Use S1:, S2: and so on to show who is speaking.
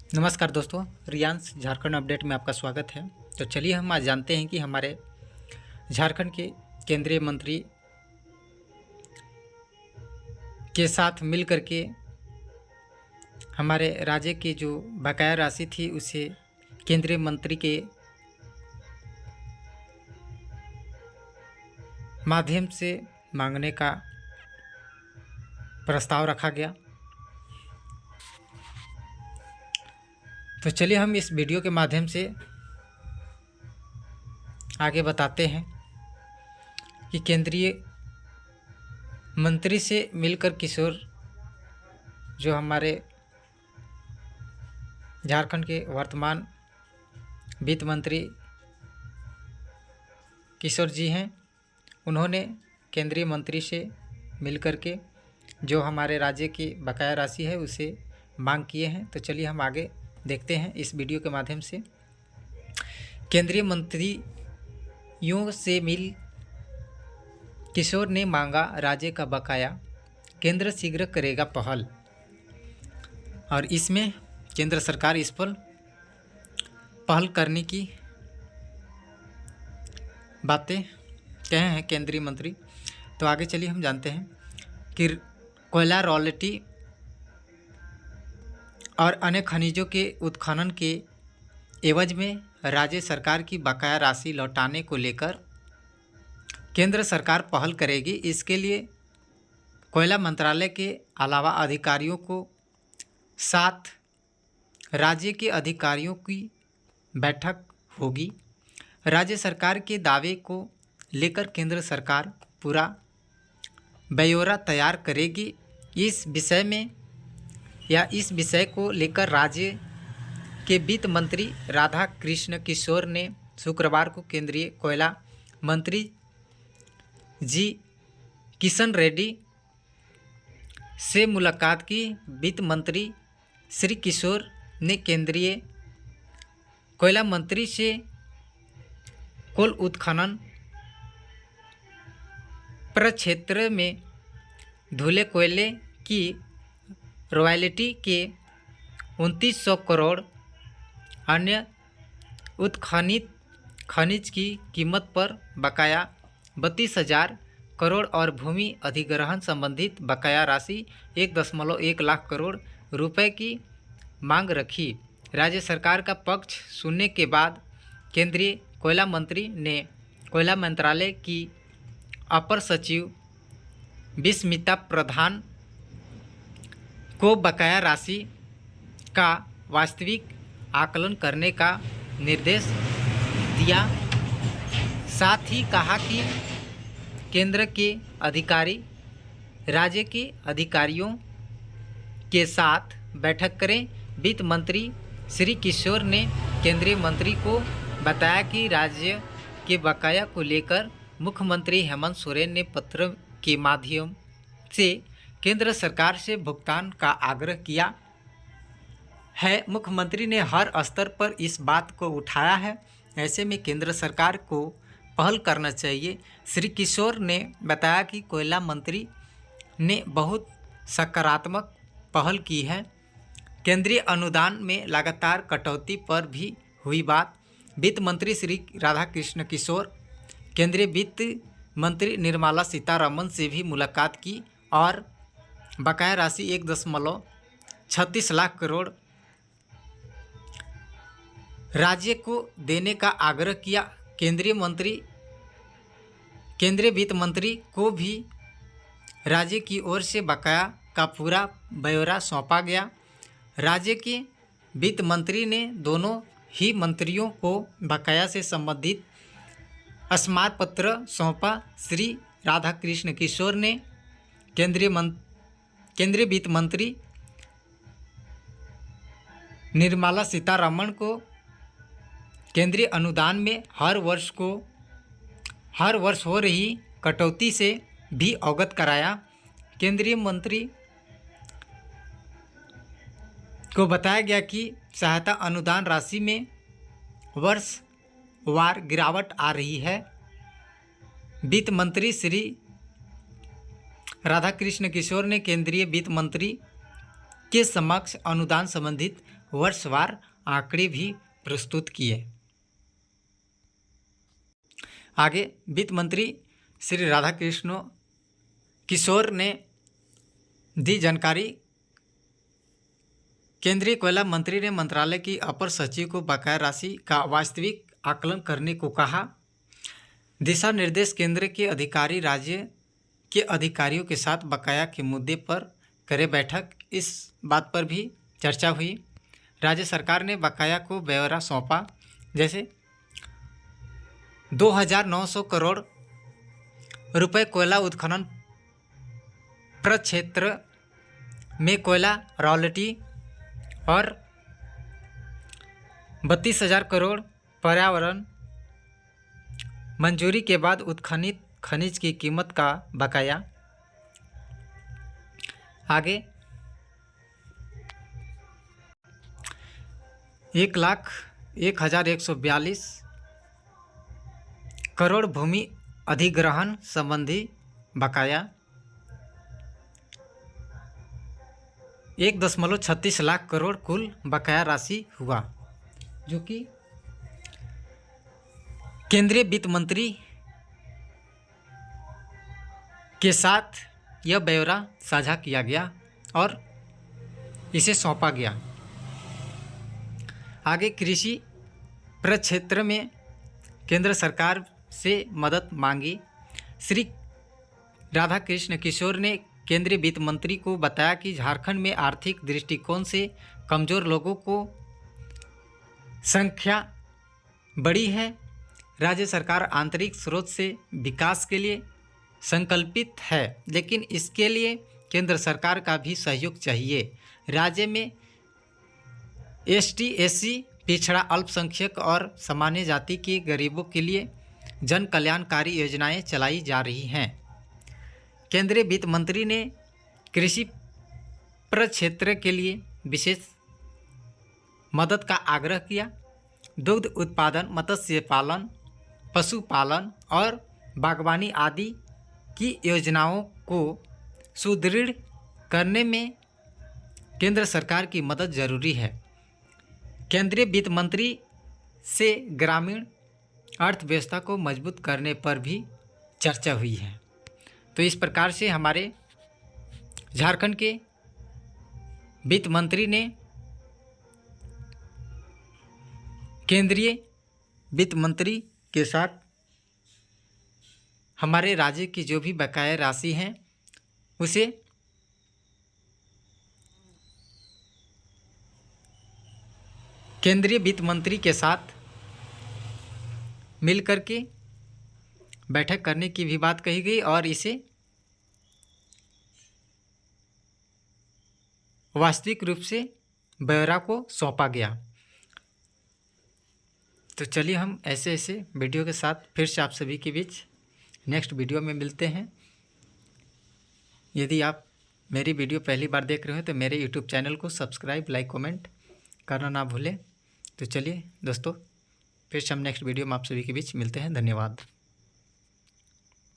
S1: नमस्कार दोस्तों, रियांस झारखंड अपडेट में आपका स्वागत है। तो चलिए हम आज जानते हैं कि हमारे झारखंड के केंद्रीय मंत्री के साथ मिल करके हमारे राज्य की जो बकाया राशि थी उसे केंद्रीय मंत्री के माध्यम से मांगने का प्रस्ताव रखा गया। तो चलिए हम इस वीडियो के माध्यम से आगे बताते हैं कि केंद्रीय मंत्री से मिलकर किशोर जो हमारे झारखंड के वर्तमान वित्त मंत्री किशोर जी हैं, उन्होंने केंद्रीय मंत्री से मिलकर के जो हमारे राज्य की बकाया राशि है उसे मांग किए हैं। तो चलिए हम आगे देखते हैं इस वीडियो के माध्यम से। केंद्रीय मंत्रियों से मिल किशोर ने मांगा राज्य का बकाया, केंद्र शीघ्र करेगा पहल। और इसमें केंद्र सरकार इस पर पहल करने की बातें कहे हैं केंद्रीय मंत्री। तो आगे चलिए हम जानते हैं कि कोयला रॉयल्टी और अन्य खनिजों के उत्खनन के एवज में राज्य सरकार की बकाया राशि लौटाने को लेकर केंद्र सरकार पहल करेगी। इसके लिए कोयला मंत्रालय के अलावा अधिकारियों को साथ राज्य के अधिकारियों की बैठक होगी। राज्य सरकार के दावे को लेकर केंद्र सरकार पूरा ब्यौरा तैयार करेगी। इस विषय को लेकर राज्य के वित्त मंत्री राधा कृष्ण किशोर ने शुक्रवार को केंद्रीय कोयला मंत्री जी किशन रेड्डी से मुलाकात की। वित्त मंत्री श्री किशोर ने केंद्रीय कोयला मंत्री से कोल उत्खनन प्रक्षेत्र में धुले कोयले की रॉयल्टी के 2900 करोड़, अन्य उत्खनित खनिज की कीमत पर बकाया 32,000 करोड़ और भूमि अधिग्रहण संबंधित बकाया राशि 1.1 लाख करोड़ रुपए की मांग रखी। राज्य सरकार का पक्ष सुनने के बाद केंद्रीय कोयला मंत्री ने कोयला मंत्रालय की अपर सचिव विस्मिता प्रधान को बकाया राशि का वास्तविक आकलन करने का निर्देश दिया। साथ ही कहा कि केंद्र के अधिकारी राज्य के अधिकारियों के साथ बैठक करें। वित्त मंत्री श्री किशोर ने केंद्रीय मंत्री को बताया कि राज्य के बकाया को लेकर मुख्यमंत्री हेमंत सोरेन ने पत्र के माध्यम से केंद्र सरकार से भुगतान का आग्रह किया है। मुख्यमंत्री ने हर स्तर पर इस बात को उठाया है। ऐसे में केंद्र सरकार को पहल करना चाहिए। श्री किशोर ने बताया कि कोयला मंत्री ने बहुत सकारात्मक पहल की है। केंद्रीय अनुदान में लगातार कटौती पर भी हुई बात। वित्त मंत्री श्री राधाकृष्ण किशोर केंद्रीय वित्त मंत्री निर्मला सीतारमण से भी मुलाकात की और बकाया राशि 1.36 लाख करोड़ राज्य को देने का आग्रह किया। केंद्रीय वित्त मंत्री को भी राज्य की ओर से बकाया का पूरा ब्यौरा सौंपा गया। राज्य के वित्त मंत्री ने दोनों ही मंत्रियों को बकाया से संबंधित स्मारक पत्र सौंपा। श्री राधाकृष्ण किशोर ने केंद्रीय वित्त मंत्री निर्मला सीतारमण को केंद्रीय अनुदान में हर वर्ष हो रही कटौती से भी अवगत कराया। केंद्रीय मंत्री को बताया गया कि सहायता अनुदान राशि में वर्षवार गिरावट आ रही है। वित्त मंत्री श्री राधाकृष्ण किशोर ने केंद्रीय वित्त मंत्री के समक्ष अनुदान संबंधित वर्षवार आंकड़े भी प्रस्तुत किए। आगे वित्त मंत्री श्री राधाकृष्ण किशोर ने दी जानकारी। केंद्रीय कोयला मंत्री ने मंत्रालय की अपर सचिव को बकाया राशि का वास्तविक आकलन करने को कहा। दिशा निर्देश केंद्र के अधिकारी राज्य के अधिकारियों के साथ बकाया के मुद्दे पर करे बैठक, इस बात पर भी चर्चा हुई। राज्य सरकार ने बकाया को ब्यौरा सौंपा, जैसे 2,900 करोड़ रुपए कोयला उत्खनन प्रक्षेत्र में कोयला रॉयल्टी और 32,000 करोड़ पर्यावरण मंजूरी के बाद उत्खनित खनिज की कीमत का बकाया। आगे 1,01,142 करोड़ भूमि अधिग्रहण संबंधी बकाया। 1.36 लाख करोड़ कुल बकाया राशि हुआ, जो कि केंद्रीय वित्त मंत्री के साथ यह ब्यौरा साझा किया गया और इसे सौंपा गया। आगे कृषि प्रक्षेत्र में केंद्र सरकार से मदद मांगी। श्री राधाकृष्ण किशोर ने केंद्रीय वित्त मंत्री को बताया कि झारखंड में आर्थिक दृष्टिकोण से कमज़ोर लोगों को संख्या बड़ी है। राज्य सरकार आंतरिक स्रोत से विकास के लिए संकल्पित है, लेकिन इसके लिए केंद्र सरकार का भी सहयोग चाहिए। राज्य में ST SC पिछड़ा अल्पसंख्यक और सामान्य जाति के गरीबों के लिए जन कल्याणकारी योजनाएं चलाई जा रही हैं। केंद्रीय वित्त मंत्री ने कृषि प्रक्षेत्र के लिए विशेष मदद का आग्रह किया। दुग्ध उत्पादन, मत्स्य पालन, पशुपालन और बागवानी आदि की योजनाओं को सुदृढ़ करने में केंद्र सरकार की मदद जरूरी है। केंद्रीय वित्त मंत्री से ग्रामीण अर्थव्यवस्था को मजबूत करने पर भी चर्चा हुई है। तो इस प्रकार से हमारे झारखंड के वित्त मंत्री ने केंद्रीय वित्त मंत्री के साथ हमारे राज्य की जो भी बकाया राशि हैं उसे केंद्रीय वित्त मंत्री के साथ मिल करके बैठक करने की भी बात कही गई और इसे वास्तविक रूप से ब्यौरा को सौंपा गया। तो चलिए हम ऐसे ऐसे वीडियो के साथ फिर से आप सभी के बीच नेक्स्ट वीडियो में मिलते हैं। यदि आप मेरी वीडियो पहली बार देख रहे हो तो मेरे यूट्यूब चैनल को सब्सक्राइब, लाइक, कमेंट करना ना भूलें। तो चलिए दोस्तों, फिर से हम नेक्स्ट वीडियो में आप सभी के बीच मिलते हैं। धन्यवाद।